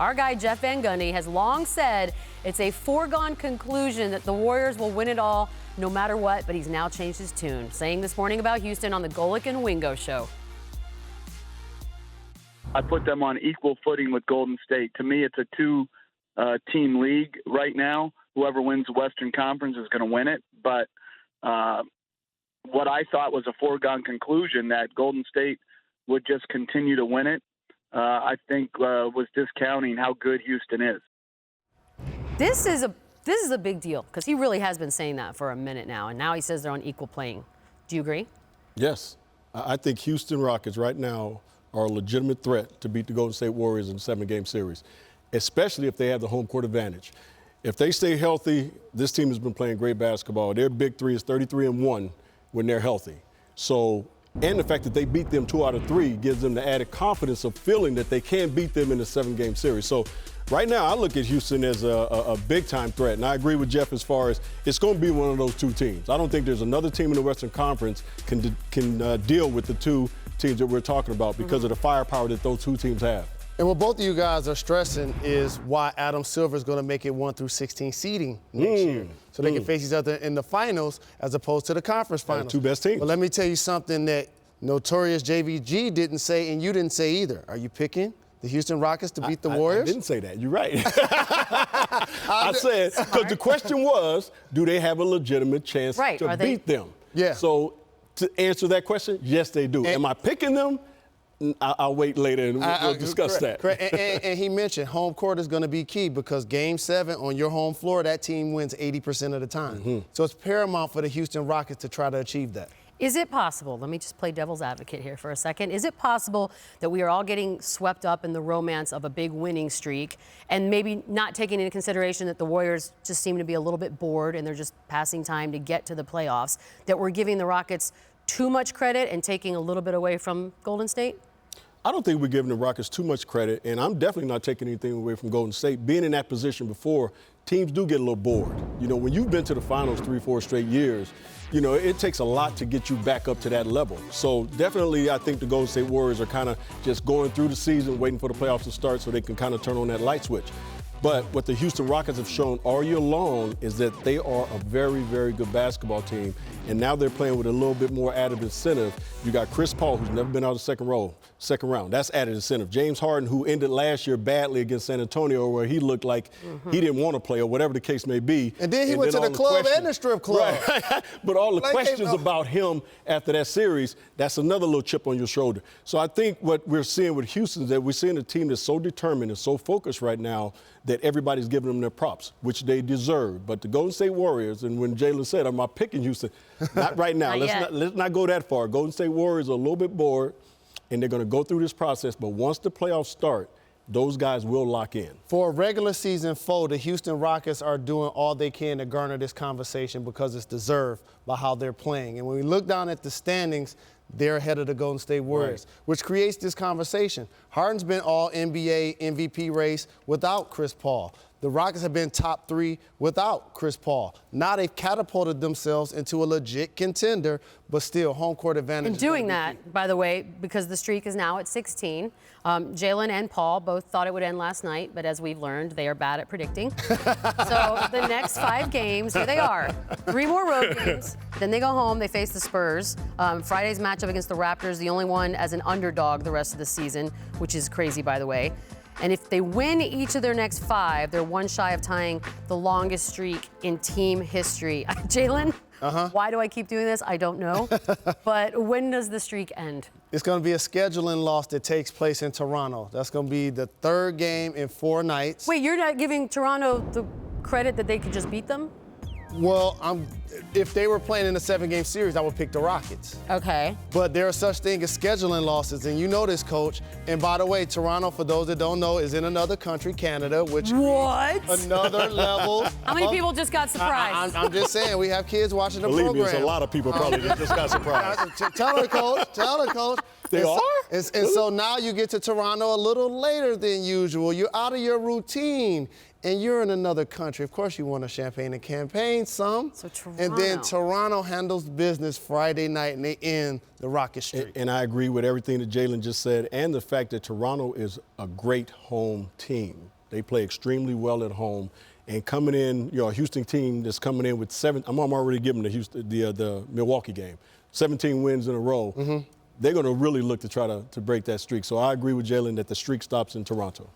Our guy, Jeff Van Gundy, has long said it's a foregone conclusion that the Warriors will win it all no matter what, but he's now changed his tune, saying this morning about Houston on the Golick and Wingo show. I put them on equal footing with Golden State. To me, it's a two-team league right now. Whoever wins the Western Conference is going to win it. But what I thought was a foregone conclusion that Golden State would just continue to win it, I think was discounting how good Houston is. This is a big deal because he really has been saying that for a minute now, and now he says they're on equal playing. Do you agree? Yes. I think Houston Rockets right now are a legitimate threat to beat the Golden State Warriors in a 7-game series, especially if they have the home court advantage. If they stay healthy, this team has been playing great basketball. Their big three is 33-1 when they're healthy. So, and the fact that they beat them 2 out of 3 gives them the added confidence of feeling that they can beat them in a 7-game series. So right now I look at Houston as a big-time threat, and I agree with Jeff as far as it's going to be one of those two teams. I don't think there's another team in the Western Conference can deal with the two teams that we're talking about because of the firepower that those two teams have. And what both of you guys are stressing is why Adam Silver is going to make it 1 through 16 seeding next year. So they can face each other in the finals as opposed to the conference finals. The two best teams. But let me tell you something that notorious JVG didn't say and you didn't say either. Are you picking the Houston Rockets to beat the Warriors? I didn't say that. You're right. I said, because the question was, do they have a legitimate chance to beat them? Yeah. So to answer that question, yes, they do. Am I picking them? I'll wait later and we'll discuss that. Correct. And he mentioned home court is going to be key because Game 7 on your home floor, that team wins 80% of the time. So it's paramount for the Houston Rockets to try to achieve that. Is it possible, let me just play devil's advocate here for a second, is it possible that we are all getting swept up in the romance of a big winning streak and maybe not taking into consideration that the Warriors just seem to be a little bit bored and they're just passing time to get to the playoffs, that we're giving the Rockets too much credit and taking a little bit away from Golden State? I don't think we're giving the Rockets too much credit, and I'm definitely not taking anything away from Golden State. Being in that position before, teams do get a little bored. You know, when you've been to the finals 3-4 straight years, you know, it takes a lot to get you back up to that level. So definitely I think the Golden State Warriors are kind of just going through the season, waiting for the playoffs to start so they can kind of turn on that light switch. But what the Houston Rockets have shown all year long is that they are a very, very good basketball team. And now they're playing with a little bit more added incentive. You got Chris Paul, who's never been out of the second round. That's added incentive. James Harden, who ended last year badly against San Antonio, where he looked like he didn't want to play or whatever the case may be. And then he went to the club and the strip club. Right. But all the questions about him after that series, that's another little chip on your shoulder. So I think what we're seeing with Houston is that we're seeing a team that's so determined and so focused right now that everybody's giving them their props, which they deserve. But the Golden State Warriors, and when Jalen said, am I picking Houston? Not right now. Let's not go that far. Golden State Warriors are a little bit bored, and they're going to go through this process. But once the playoffs start, those guys will lock in. For a regular season foe, the Houston Rockets are doing all they can to garner this conversation because it's deserved by how they're playing. And when we look down at the standings, they're ahead of the Golden State Warriors, which creates this conversation. Harden's been all NBA MVP race without Chris Paul. The Rockets have been top 3 without Chris Paul. Now they've catapulted themselves into a legit contender, but still home court advantage. And doing that, by the way, because the streak is now at 16. Jalen and Paul both thought it would end last night, but as we've learned, they are bad at predicting. So the next 5 games, here they are. 3 more road games. Then they go home. They face the Spurs. Friday's matchup against the Raptors, the only one as an underdog the rest of the season, which is crazy, by the way. And if they win each of their next 5, they're 1 shy of tying the longest streak in team history. Jalen, why do I keep doing this? I don't know. But when does the streak end? It's going to be a scheduling loss that takes place in Toronto. That's going to be the 3rd game in 4 nights. Wait, you're not giving Toronto the credit that they could just beat them? Well, if they were playing in a 7-game series, I would pick the Rockets. Okay. But there are such things as scheduling losses, and you know this, Coach. And by the way, Toronto, for those that don't know, is in another country, Canada, which another level. How many people just got surprised? I'm just saying, we have kids watching the program. Believe me, there's a lot of people probably just got surprised. Tell her, Coach. Tell her, Coach. They are? And so now you get to Toronto a little later than usual. You're out of your routine, and you're in another country. Of course, you want a champagne and campaign, some. So Toronto. And then Toronto handles business Friday night, and they end the Rocket streak. And I agree with everything that Jalen just said, and the fact that Toronto is a great home team. They play extremely well at home. And coming in, a Houston team that's coming in with 7. I'm already giving the Milwaukee game, 17 wins in a row. Mm-hmm. They're going to really look to try to break that streak. So I agree with Jalen that the streak stops in Toronto.